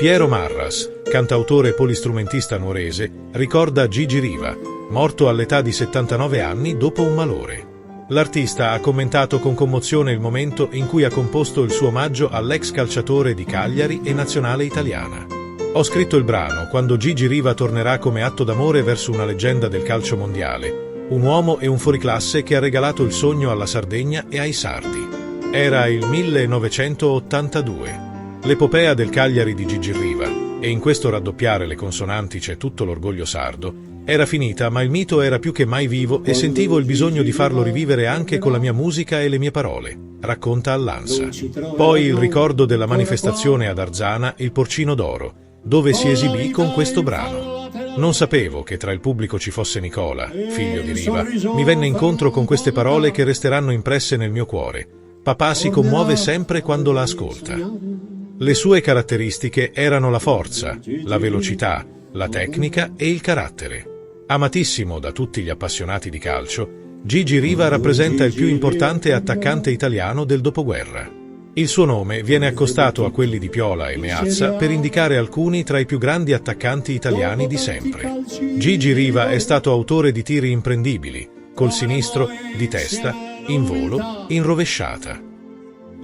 Piero Marras, cantautore e polistrumentista nuorese, ricorda Gigi Riva, morto all'età di 79 anni dopo un malore. L'artista ha commentato con commozione il momento in cui ha composto il suo omaggio all'ex calciatore di Cagliari e nazionale italiana. Ho scritto il brano quando Gigi Riva tornerà come atto d'amore verso una leggenda del calcio mondiale, un uomo e un fuoriclasse che ha regalato il sogno alla Sardegna e ai sardi. Era il 1982. L'epopea del Cagliari di Gigi Riva, e in questo raddoppiare le consonanti c'è tutto l'orgoglio sardo, era finita, ma il mito era più che mai vivo e sentivo il bisogno di farlo rivivere anche con la mia musica e le mie parole, racconta all'Ansa. Poi il ricordo della manifestazione ad Arzana, il Porcino d'Oro, dove si esibì con questo brano. Non sapevo che tra il pubblico ci fosse Nicola, figlio di Riva. Mi venne incontro con queste parole che resteranno impresse nel mio cuore. Papà si commuove sempre quando la ascolta. Le sue caratteristiche erano la forza, la velocità, la tecnica e il carattere. Amatissimo da tutti gli appassionati di calcio, Gigi Riva rappresenta il più importante attaccante italiano del dopoguerra. Il suo nome viene accostato a quelli di Piola e Meazza per indicare alcuni tra i più grandi attaccanti italiani di sempre. Gigi Riva è stato autore di tiri imprendibili, col sinistro, di testa, in volo, in rovesciata.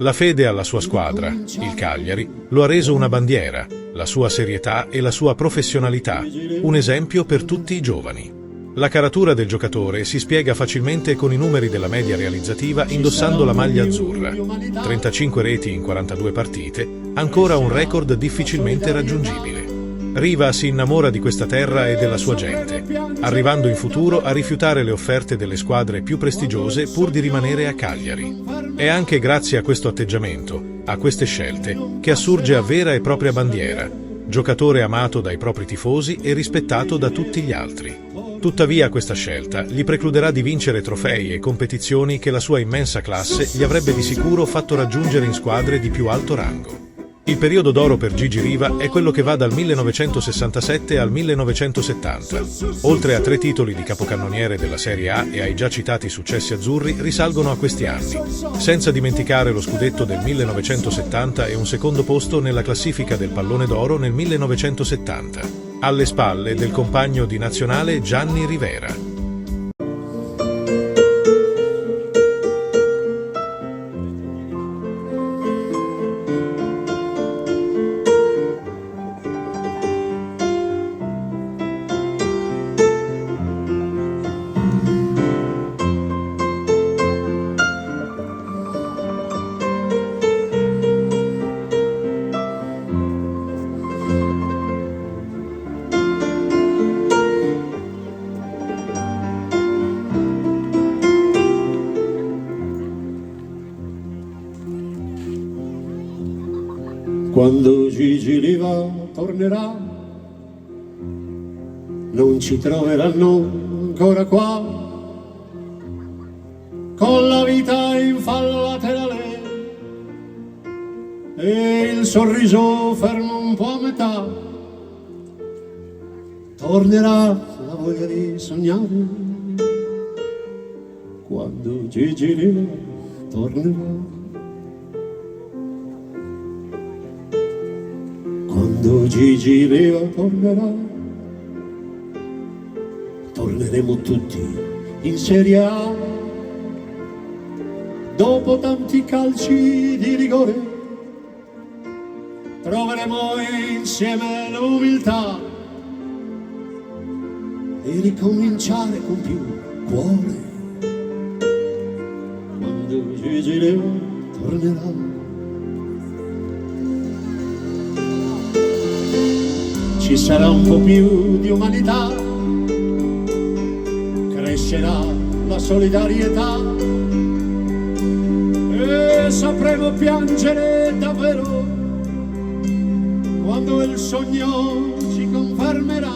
La fede alla sua squadra, il Cagliari, lo ha reso una bandiera, la sua serietà e la sua professionalità, un esempio per tutti i giovani. La caratura del giocatore si spiega facilmente con i numeri della media realizzativa indossando la maglia azzurra. 35 reti in 42 partite, ancora un record difficilmente raggiungibile. Riva si innamora di questa terra e della sua gente, arrivando in futuro a rifiutare le offerte delle squadre più prestigiose pur di rimanere a Cagliari. È anche grazie a questo atteggiamento, a queste scelte, che assurge a vera e propria bandiera, giocatore amato dai propri tifosi e rispettato da tutti gli altri. Tuttavia questa scelta gli precluderà di vincere trofei e competizioni che la sua immensa classe gli avrebbe di sicuro fatto raggiungere in squadre di più alto rango. Il periodo d'oro per Gigi Riva è quello che va dal 1967 al 1970. Oltre a 3 titoli di capocannoniere della Serie A e ai già citati successi azzurri risalgono a questi anni, senza dimenticare lo scudetto del 1970 e un secondo posto nella classifica del Pallone d'Oro nel 1970, alle spalle del compagno di nazionale Gianni Rivera. Quando Gigi Riva tornerà, non ci troveranno ancora qua, con la vita in fallo laterale e il sorriso fermo un po' a metà. Tornerà la voglia di sognare, quando Gigi Riva tornerà. Quando Gigi Riva tornerà, torneremo tutti in Serie A. Dopo tanti calci di rigore, troveremo insieme l'umiltà e ricominciare con più cuore. Quando Gigi Riva tornerà, ci sarà un po' più di umanità, crescerà la solidarietà e sapremo piangere davvero quando il sogno ci confermerà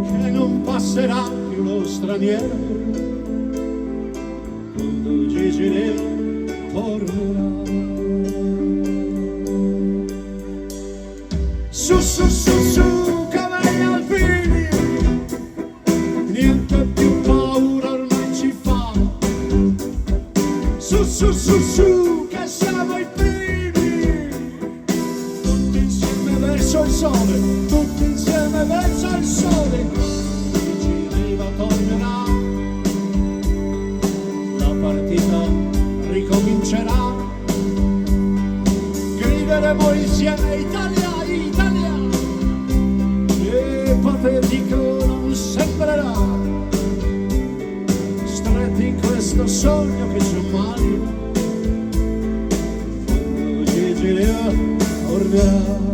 che non passerà più lo straniero, quando Gigi Riva tornerà. Su, su, su, su, cavalli alpini, niente più paura ormai ci fa. Su, su, su, su, che siamo i primi. verso il sole, tutti insieme verso il sole. Gigi Riva tornerà, la partita ricomincerà, grideremo insieme Italia, Italia, e patetico non sembrerà, stretti in questo sogno che ci umani, quando Gigi Riva tornerà.